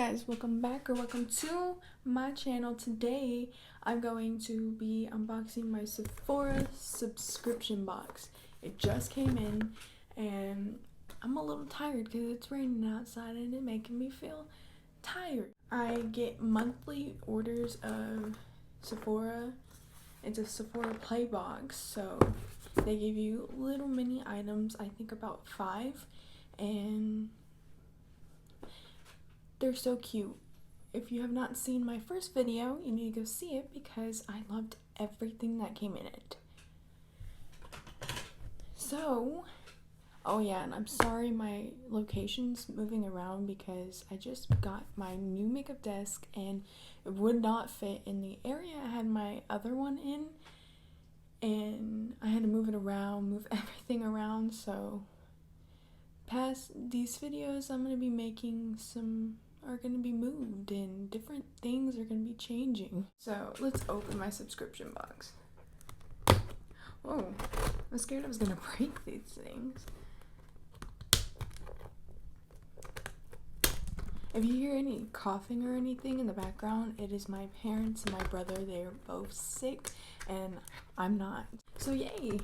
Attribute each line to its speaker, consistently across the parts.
Speaker 1: guys, welcome back or welcome to my channel. Today I'm going to be unboxing my Sephora subscription box. It just came in and I'm a little tired because it's raining outside and it's making me feel tired. I get monthly orders of Sephora. It's a Sephora play box, so they give you little mini items, I think about 5, and they're so cute. If you have not seen my first video, you need to go see it because I loved everything that came in it. So, oh yeah, and I'm sorry my location's moving around because I just got my new makeup desk and it would not fit in the area I had my other one in, and I had to move it around, move everything around. So past these videos I'm going to be making are going to be moved and different things are going to be changing. So let's open my subscription box. Whoa, I was scared I was going to break these things. If you hear any coughing or anything in the background, it is my parents and my brother. They're both sick and I'm not. So yay!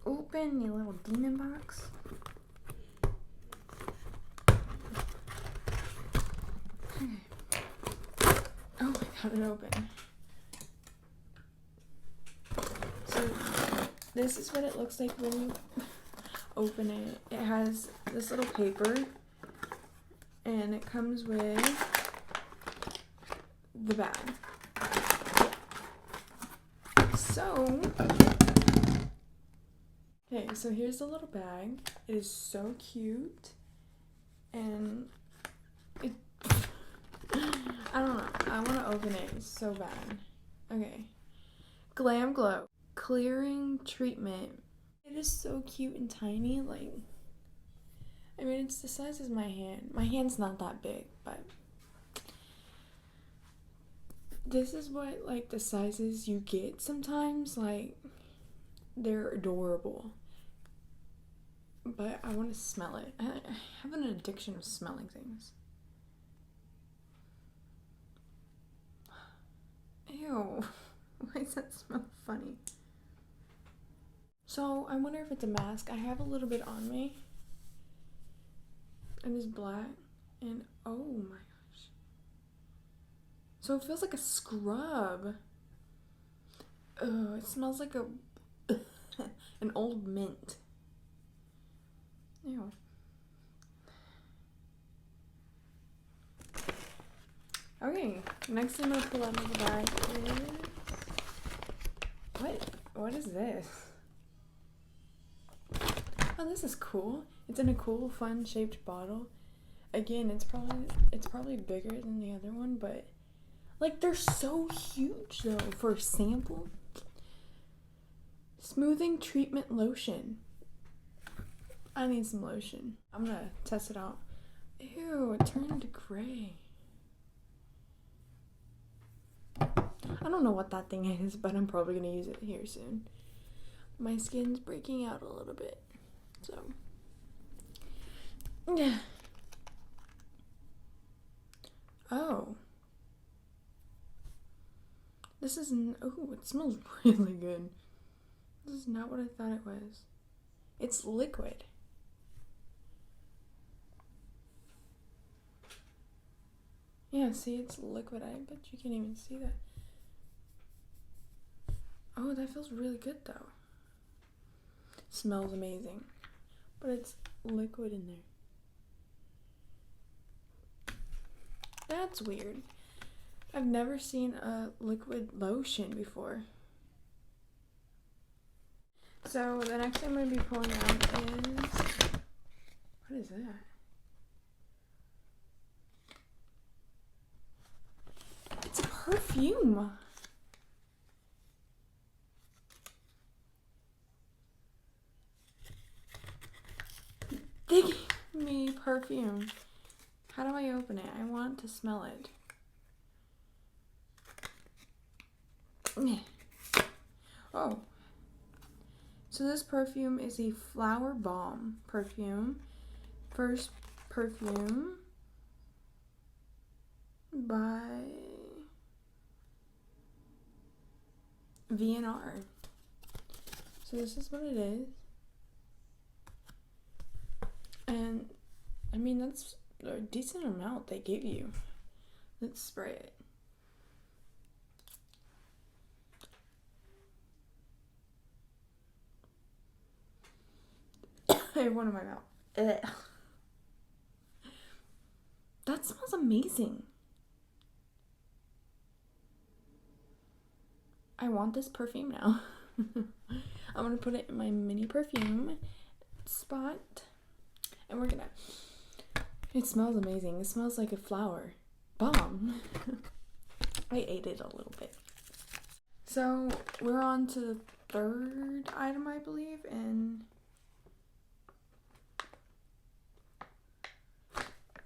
Speaker 1: Open your little demon box. Oh, I got it open. So this is what it looks like when you open it. It has this little paper and it comes with the bag. So okay, so here's the little bag. It is so cute and I don't know. I want to open it so bad. Okay. Glam Glow Clearing Treatment. It is so cute and tiny. Like, I mean, it's the size of my hand. My hand's not that big, but this is what, like, the sizes you get sometimes. Like, they're adorable. But I want to smell it. I have an addiction of smelling things. Ew, why does that smell funny? So I wonder if it's a mask. I have a little bit on me. And it's black. And oh my gosh. So it feels like a scrub. Oh, it smells like an old mint. Ew. Okay, next thing I'm gonna pull out of the bag is... What is this? Oh, this is cool. It's in a cool, fun shaped bottle. Again, it's probably bigger than the other one, but like they're so huge though for a sample. Smoothing treatment lotion. I need some lotion. I'm gonna test it out. Ew, it turned to gray. I don't know what that thing is, but I'm probably going to use it here soon. My skin's breaking out a little bit, so yeah. Oh, this isn't. Oh, it smells really good. This is not what I thought it was. It's liquid. Yeah, see, it's liquid. I bet you can't even see that. Oh, that feels really good though. Smells amazing. But it's liquid in there. That's weird. I've never seen a liquid lotion before. So the next thing I'm going to be pulling out is... What is that? It's a perfume. They gave me perfume. How do I open it? I want to smell it. Oh. So this perfume is a flower bomb perfume. First perfume by VNR. So this is what it is. And I mean, that's a decent amount they give you. Let's spray it. I have one in my mouth. Ugh. That smells amazing. I want this perfume now. I'm gonna put it in my mini perfume spot. And we're gonna... It smells amazing. It smells like a flower. Bomb. I ate it a little bit. So we're on to the third item, I believe, and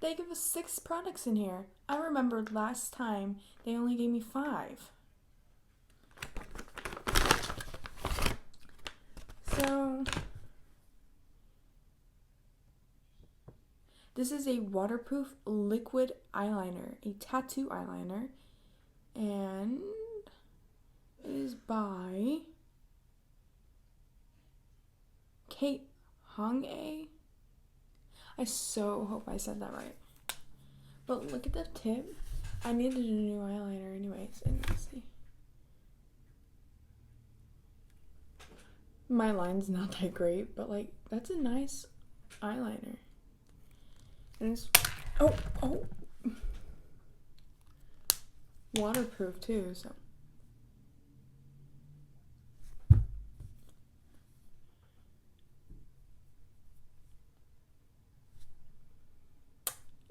Speaker 1: they give us 6 products in here. I remembered last time they only gave me 5. So this is a waterproof liquid eyeliner, a tattoo eyeliner, and it is by Kate Hong-A. I so hope I said that right. But look at the tip. I needed a new eyeliner anyways, and let's see. My line's not that great, but like, that's a nice eyeliner. And it's, oh, waterproof too, so.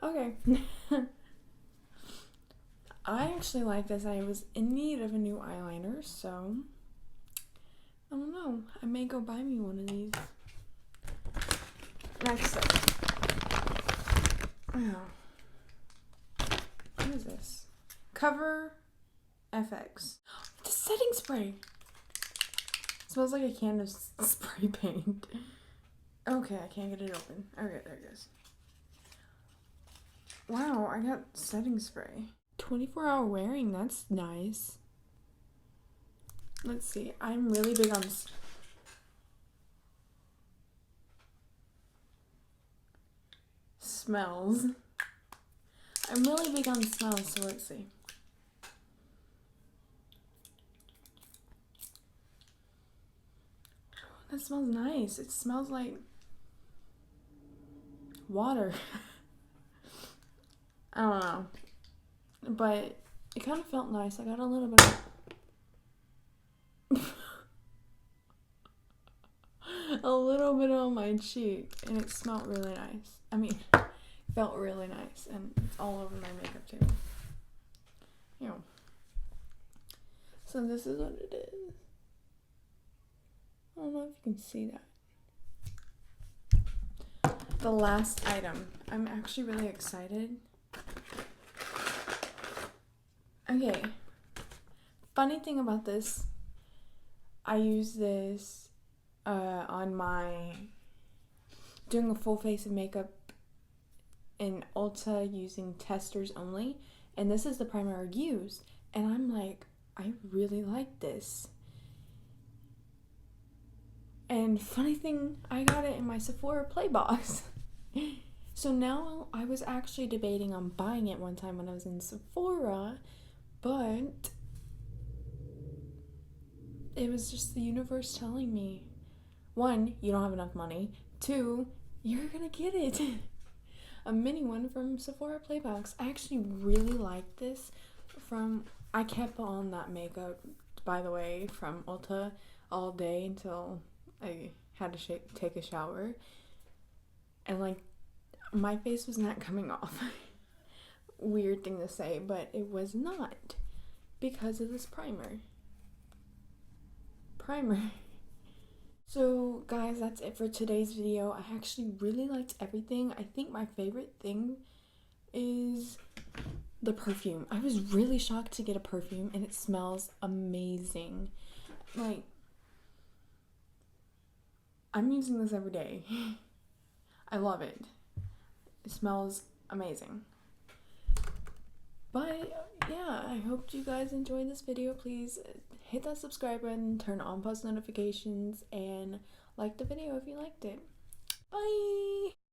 Speaker 1: Okay. I actually like this. I was in need of a new eyeliner, so I don't know. I may go buy me one of these. Next up. Oh. What is this? Cover FX. The setting spray. It smells like a can of spray paint. Okay, I can't get it open. Okay, there it goes. Wow, I got setting spray. 24-hour wearing, that's nice. Let's see, I'm really big on smells. I'm really big on smells, so let's see. That smells nice. It smells like water. I don't know. But it kind of felt nice. I got a little bit of a little bit on my cheek, and it smelled really nice. I mean, felt really nice, and it's all over my makeup too. You know. So this is what it is. I don't know if you can see that. The last item. I'm actually really excited. Okay. Funny thing about this, I use this on my doing a full face of makeup in Ulta using testers only, and this is the primer I used, and I'm like, I really like this. And funny thing, I got it in my Sephora play box. So now I was actually debating on buying it one time when I was in Sephora, but it was just the universe telling me, 1, you don't have enough money. 2, you're gonna get it. A mini one from Sephora Playbox. I actually really like this I kept on that makeup, by the way, from Ulta all day until I had to take a shower. And like, my face was not coming off. Weird thing to say, but it was not because of this primer. So guys, that's it for today's video. I actually really liked everything. I think my favorite thing is the perfume. I was really shocked to get a perfume, and it smells amazing. Like, I'm using this every day. I love it. It smells amazing. But yeah, I hope you guys enjoyed this video. Please hit that subscribe button, turn on post notifications, and like the video if you liked it. Bye!